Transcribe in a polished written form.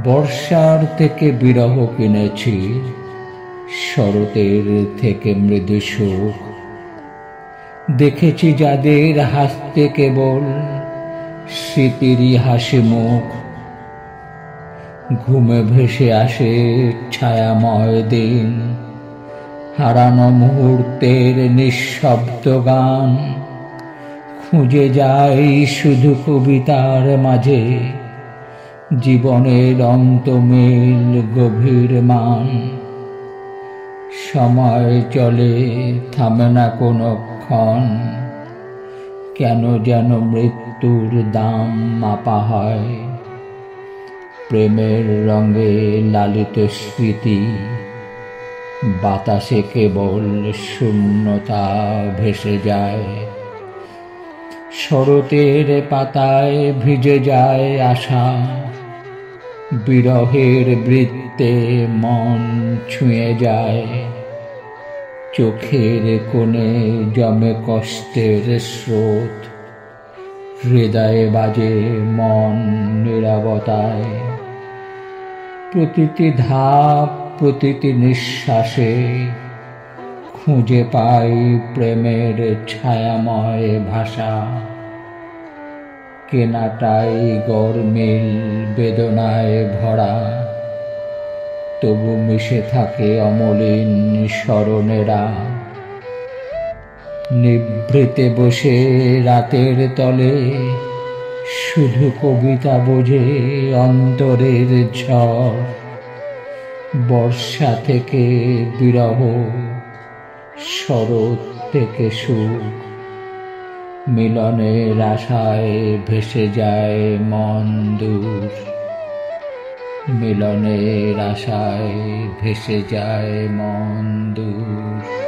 বর্ষার থেকে বিরহ কিনেছি, শরতের থেকে মৃদু সুখ। দেখেছি যাদের হাসতে কেবল স্মৃতিরই হাসি মুখ। ঘুমে ভেসে আসে ছায়াময় দিন, হারানো মুহূর্তের নিঃশব্দ গান। খুঁজে যাই শুধু কবিতার মাঝে জীবনের অন্তমিল গভীর মান। সময় চলে, থামে না কোনো ক্ষণ, কেন যেন মৃত্যুর দাম মাপা হয়। প্রেমের রঙে লালিত স্মৃতি, বাতাসে কেবল শূন্যতা ভেসে যায়। শরতের পাতায় ভিজে যায় আশা, বিরহের বৃত্তে মন ছুঁয়ে যায়। চোখের কোণে জমে কষ্টের স্রোত, হৃদয়ে বাজে মন নীরবতায়। প্রতিটি ধাপ, প্রতিটি নিঃশ্বাসে খুঁজে পাই প্রেমের ছায়াময় ভাষা। কেনাটাই গরমিল বেদনায় ভরা, তবু মিশে থাকে অমলিন স্মরণেরা। নিভৃতে বসে রাতের তলে শুধু কবিতা বোঝে অন্তরের ঝড়। বর্ষা থেকে বিরহ, শরৎ থেকে সুখ, মিলনের আশায় ভেসে যায় মন দূর। মিলনের আশায় ভেসে যায় মন দূর।